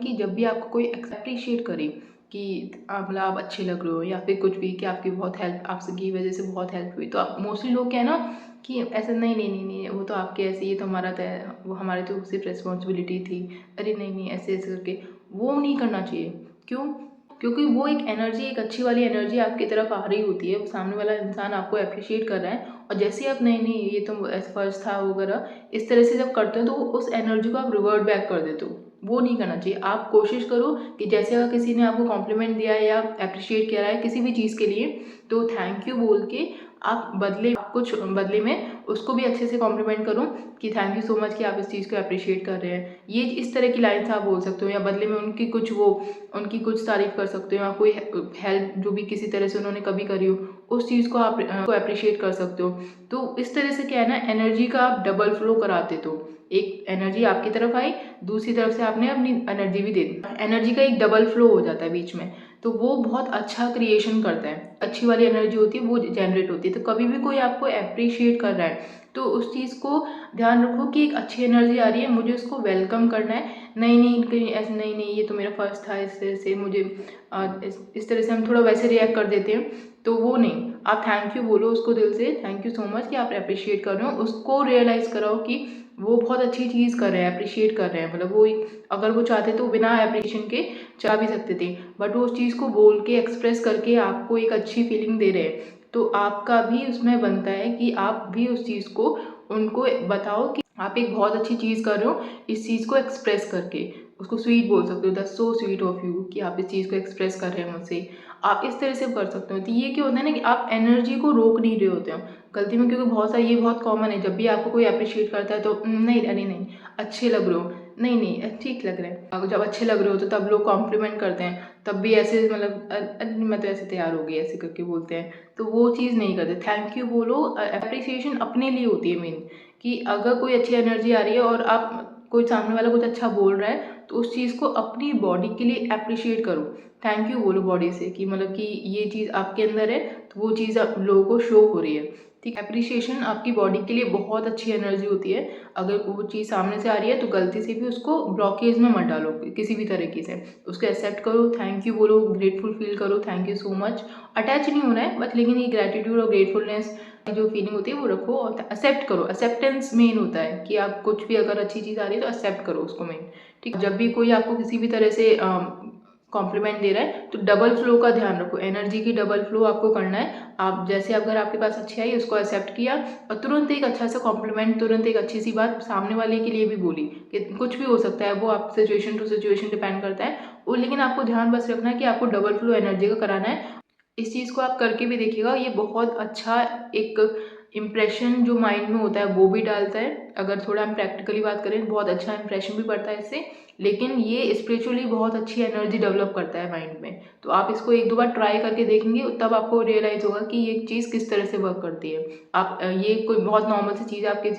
कि जब भी आपको कोई अप्रिशिएट करे कि मतलब आप अच्छे लग रहे हो या फिर कुछ भी, कि आपकी बहुत हेल्प, आपकी वजह से बहुत हेल्प हुई, तो आप मोस्टली लोग क्या है ना कि ऐसा नहीं नहीं नहीं नहीं वो तो आपके ऐसे, ये तो हमारा तय, वो हमारे तो सिर्फ रिस्पॉन्सिबिलिटी थी, अरे नहीं नहीं ऐसे ऐसे करके वो नहीं करना चाहिए। क्यों? क्योंकि वो एक एनर्जी, एक अच्छी वाली एनर्जी आपकी तरफ आ रही होती है, सामने वाला इंसान आपको अप्रिशिएट कर रहा है, और जैसे ही आप नहीं नहीं ये तो ऐसा फर्ज था वगैरह इस तरह से जब करते हो तो उस एनर्जी को आप रिवर्ट बैक कर देते हो। वो नहीं करना चाहिए। आप कोशिश करो कि जैसे अगर किसी ने आपको कॉम्प्लीमेंट दिया है या अप्रिशिएट किया है किसी भी चीज़ के लिए, तो थैंक यू बोल के आप कुछ बदले में उसको भी अच्छे से कॉम्प्लीमेंट करो कि थैंक यू सो मच कि आप इस चीज़ को अप्रिशिएट कर रहे हैं। ये इस तरह की लाइन्स आप बोल सकते हो, या बदले में उनकी कुछ तारीफ़ कर सकते हो, या कोई हेल्प जो भी किसी तरह से उन्होंने कभी करी हो उस चीज़ को आप अप्रिशिएट कर सकते हो। तो इस तरह से क्या है ना, एनर्जी का आप डबल फ्लो कराते, तो एक एनर्जी आपकी तरफ आई, दूसरी तरफ से आपने अपनी एनर्जी भी दे दी, एनर्जी का एक डबल फ्लो हो जाता है बीच में, तो वो बहुत अच्छा क्रिएशन करता है। अच्छी वाली एनर्जी होती है वो जनरेट होती है। तो कभी भी कोई आपको अप्रिशिएट कर रहा है तो उस चीज़ को ध्यान रखो कि एक अच्छी एनर्जी आ रही है, मुझे उसको वेलकम करना है। नहीं नहीं कहीं ऐसे नहीं नहीं ये तो मेरा फर्स्ट था, इस तरह से मुझे इस तरह से हम थोड़ा वैसे रिएक्ट कर देते हैं, तो वो नहीं। आप थैंक यू बोलो उसको दिल से, थैंक यू सो मच कि आप अप्रिशिएट कर रहे हो, उसको रियलाइज़ कराओ कि वो बहुत अच्छी चीज़ कर रहे हैं, अप्रिशिएट कर रहे हैं। मतलब वो अगर वो चाहते तो बिना अप्रिशिएशन के चाह भी सकते थे, बट वो उस चीज़ को बोल के एक्सप्रेस करके आपको एक अच्छी फीलिंग दे रहे हैं, तो आपका भी उसमें बनता है कि आप भी उस चीज़ को उनको बताओ कि आप एक बहुत अच्छी चीज़ कर रहे हो, इस चीज़ को एक्सप्रेस करके उसको स्वीट बोल सकते हो, that's so sweet of you कि आप इस चीज़ को एक्सप्रेस कर रहे हैं मुझसे। आप इस तरह से कर सकते हो। तो ये क्या होता है ना कि आप एनर्जी को रोक नहीं रहे होते हो गलती में, क्योंकि बहुत सारा ये बहुत कॉमन है, जब भी आपको कोई अप्रिशिएट करता है तो नहीं अरे नहीं अच्छे लग रहे हो, नहीं नहीं ठीक लग रहे हैं। अगर जब अच्छे लग रहे हो तो तब लोग कॉम्प्लीमेंट करते हैं, तब भी ऐसे मतलब मैं तो ऐसे तैयार हो गई ऐसे करके बोलते हैं, तो वो चीज़ नहीं करते। थैंक यू बोलो। अप्रिसिएशन अपने लिए होती है मेन, कि अगर कोई अच्छी एनर्जी आ रही है और आप कोई सामने वाला कुछ अच्छा बोल रहा है तो उस चीज़ को अपनी बॉडी के लिए अप्रिशिएट करो। थैंक यू बोलो बॉडी से कि मतलब कि ये चीज़ आपके अंदर है तो वो चीज़ आप लोगों को शो हो रही है। ठीक, अप्रिशिएशन आपकी बॉडी के लिए बहुत अच्छी एनर्जी होती है। अगर वो चीज़ सामने से आ रही है तो गलती से भी उसको ब्लॉकेज में मत डालो किसी भी तरीके से, उसको एक्सेप्ट करो, थैंक यू बोलो, ग्रेटफुल फील करो, thank you so much. Attach नहीं होना है बट लेकिन ये ग्रेटिट्यूड और ग्रेटफुलनेस जो फीलिंग होती है वो रखो और एक्सेप्ट करो। एक्सेप्टेंस मेन होता है कि आप कुछ भी अगर अच्छी चीज़ आ रही है तो एक्सेप्ट करो उसको मेन। ठीक, जब भी कोई आपको किसी भी तरह से कॉम्प्लीमेंट दे रहा है तो डबल फ्लो का ध्यान रखो, एनर्जी की डबल फ्लो आपको करना है। आप जैसे अगर आपके पास अच्छी आई उसको एक्सेप्ट किया और तुरंत एक अच्छा सा कॉम्प्लीमेंट, तुरंत एक अच्छी सी बात सामने वाले के लिए भी बोली, कि कुछ भी हो सकता है वो, आप सिचुएशन टू सिचुएशन डिपेंड करता है वो, लेकिन आपको ध्यान बस रखना है कि आपको डबल फ्लो एनर्जी का कराना है। इस चीज़ को आप करके भी देखिएगा, ये बहुत अच्छा एक इम्प्रेशन जो माइंड में होता है वो भी डालता है। अगर थोड़ा हम प्रैक्टिकली बात करें बहुत अच्छा इम्प्रेशन भी पड़ता है इससे, लेकिन ये स्पिरिचुअली बहुत अच्छी एनर्जी डेवलप करता है माइंड में। तो आप इसको एक दो बार ट्राई करके देखेंगे तब आपको रियलाइज़ होगा कि ये चीज़ किस तरह से वर्क करती है। आप ये कोई बहुत नॉर्मल सी चीज़ है, आपके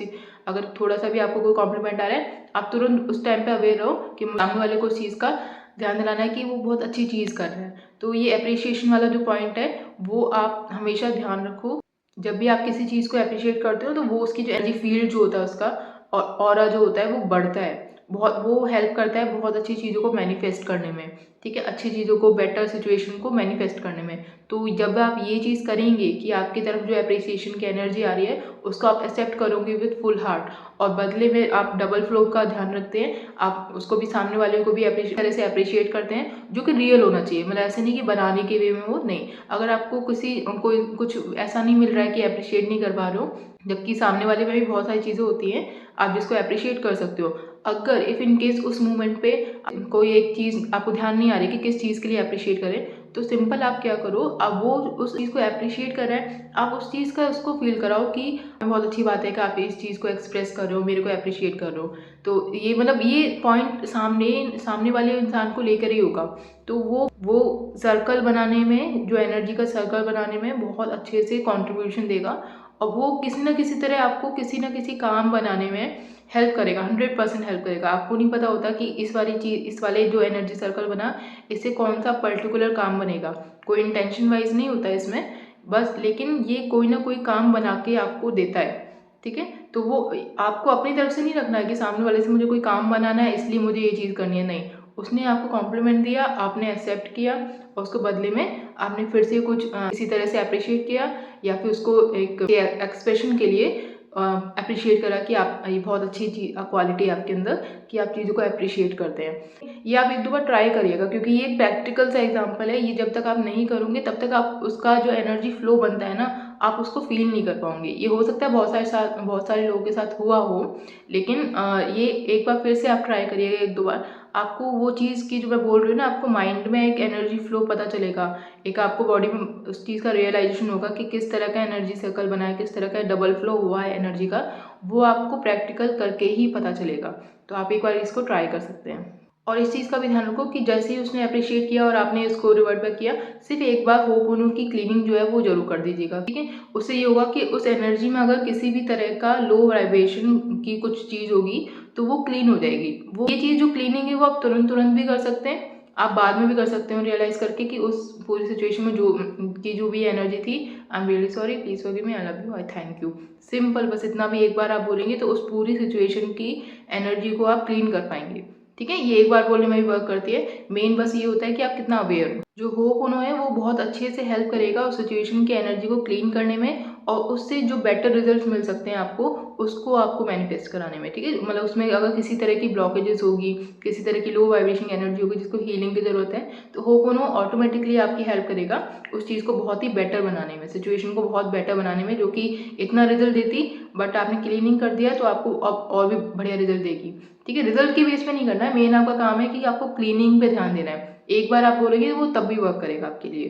अगर थोड़ा सा भी आपको कोई कॉम्प्लीमेंट आ रहा है आप तुरंत उस टाइम पे अवेयर रहो कि सामने वाले को उस चीज़ का ध्यान दिलाना है कि वो बहुत अच्छी चीज़ कर रहा है। तो ये अप्रिशिएशन वाला जो पॉइंट है वो आप हमेशा ध्यान रखो। जब भी आप किसी चीज़ को अप्रिशिएट करते हो तो वो उसकी जो एनर्जी फील्ड जो होता है उसका और ऑरा जो होता है वो बढ़ता है बहुत, वो हेल्प करता है बहुत अच्छी चीज़ों को मैनिफेस्ट करने में। ठीक है, अच्छी चीज़ों को, बेटर सिचुएशन को मैनिफेस्ट करने में। तो जब आप ये चीज़ करेंगे कि आपकी तरफ जो अप्रिसिएशन की एनर्जी आ रही है उसको आप एक्सेप्ट करोगे विद फुल हार्ट, और बदले में आप डबल फ्लो का ध्यान रखते हैं, आप उसको भी, सामने वाले को भी तरह से अप्रिशिएट करते हैं, जो कि रियल होना चाहिए। मतलब ऐसे नहीं कि बनाने के वे में हो, नहीं। अगर आपको कोई कुछ ऐसा नहीं मिल रहा है कि अप्रिशिएट नहीं कर पा रहे हो, जबकि सामने वाले में भी बहुत सारी चीज़ें होती हैं आप जिसको अप्रिशिएट कर सकते हो। अगर इफ़ इन केस उस मोमेंट पे कोई एक चीज़ आपको ध्यान नहीं आ रही कि किस चीज़ के लिए अप्रिशिएट करें, तो सिंपल आप क्या करो, अब वो उस चीज़ को अप्रिशिएट कर रहा है, आप उस चीज़ का उसको फील कराओ कि बहुत अच्छी बात है कि आप इस चीज़ को एक्सप्रेस कर रहे हो, मेरे को अप्रिशिएट कर रहे हो। तो ये मतलब ये पॉइंट सामने वाले इंसान को लेकर ही होगा। तो वो सर्कल बनाने में, जो एनर्जी का सर्कल बनाने में बहुत अच्छे से कंट्रीब्यूशन देगा, और वो किसी ना किसी तरह आपको किसी ना किसी काम बनाने में हेल्प करेगा, 100% हेल्प करेगा। आपको नहीं पता होता कि इस वाले जो एनर्जी सर्कल बना, इससे कौन सा पर्टिकुलर काम बनेगा, कोई इंटेंशन वाइज नहीं होता इसमें बस, लेकिन ये कोई ना कोई काम बना के आपको देता है। ठीक है, तो वो आपको अपनी तरफ से नहीं रखना है कि सामने वाले से मुझे कोई काम बनाना है इसलिए मुझे ये चीज़ करनी है, नहीं। उसने आपको कॉम्प्लीमेंट दिया, आपने एक्सेप्ट किया और उसके बदले में आपने फिर से कुछ इसी तरह से अप्रिशिएट किया या फिर उसको एक एक्सप्रेशन के लिए अप्रिशिएट करा कि आप ये बहुत अच्छी चीज क्वालिटी है आपके अंदर कि आप चीज़ों को अप्रिशिएट करते हैं। ये आप एक दो बार ट्राई करिएगा क्योंकि ये एक प्रैक्टिकल सा एग्जांपल है। ये जब तक आप नहीं करोगे तब तक आप उसका जो एनर्जी फ्लो बनता है ना, आप उसको फील नहीं कर पाओगे। ये हो सकता है बहुत सारे लोगों के साथ हुआ हो, लेकिन ये एक बार फिर से आप ट्राई करिएगा एक दो बार, आपको वो चीज़ की जो मैं बोल रही हूँ ना, आपको माइंड में एक एनर्जी फ्लो पता चलेगा, एक आपको बॉडी में उस चीज़ का रियलाइजेशन होगा कि किस तरह का एनर्जी सर्कल बना है, किस तरह का डबल फ्लो हुआ है एनर्जी का, वो आपको प्रैक्टिकल करके ही पता चलेगा। तो आप एक बार इसको ट्राई कर सकते हैं। और इस चीज़ का भी ध्यान रखो कि जैसे ही उसने अप्रिशिएट किया और आपने इसको रिवर्ट बैक किया, सिर्फ एक बार होपोनो की क्लीनिंग जो है वो जरूर कर दीजिएगा, ठीक है। उससे ये होगा कि उस एनर्जी में अगर किसी भी तरह का लो वाइब्रेशन की कुछ चीज़ होगी तो वो क्लीन हो जाएगी। वो ये चीज़ जो क्लीनिंग है वो आप तुरंत तुरंत भी कर सकते हैं, आप बाद में भी कर सकते हो रियलाइज करके कि उस पूरी सिचुएशन में जो भी एनर्जी थी, I am really sorry, please forgive me, I love you, I thank you. Simple, बस इतना भी एक बार आप बोलेंगे तो उस पूरी सिचुएशन की एनर्जी को आप क्लीन कर पाएंगे, ठीक है। ये एक बार बोलने में भी वर्क करती है। मेन बस ये होता है कि आप कितना अवेयर हो। जो होपोनो है वो बहुत अच्छे से हेल्प करेगा उस सिचुएशन की एनर्जी को क्लीन करने में, और उससे जो बेटर रिजल्ट्स मिल सकते हैं आपको, उसको आपको मैनिफेस्ट कराने में, ठीक है। मतलब उसमें अगर किसी तरह की ब्लॉकेजेस होगी, किसी तरह की लो वाइब्रेशन एनर्जी होगी जिसको हीलिंग की जरूरत है, तो होपोनो ऑटोमेटिकली आपकी हेल्प करेगा उस चीज़ को बहुत ही बेटर बनाने में, सिचुएशन को बहुत बेटर बनाने में, जो कि इतना रिजल्ट देती बट आपने क्लीनिंग कर दिया तो आपको अब और भी बढ़िया रिजल्ट देगी, ठीक है। रिजल्ट की बेस पे नहीं करना है, मेन आपका काम है कि आपको क्लीनिंग पे ध्यान देना है। एक बार आप बोलेंगे वो तब भी वर्क करेगा आपके लिए।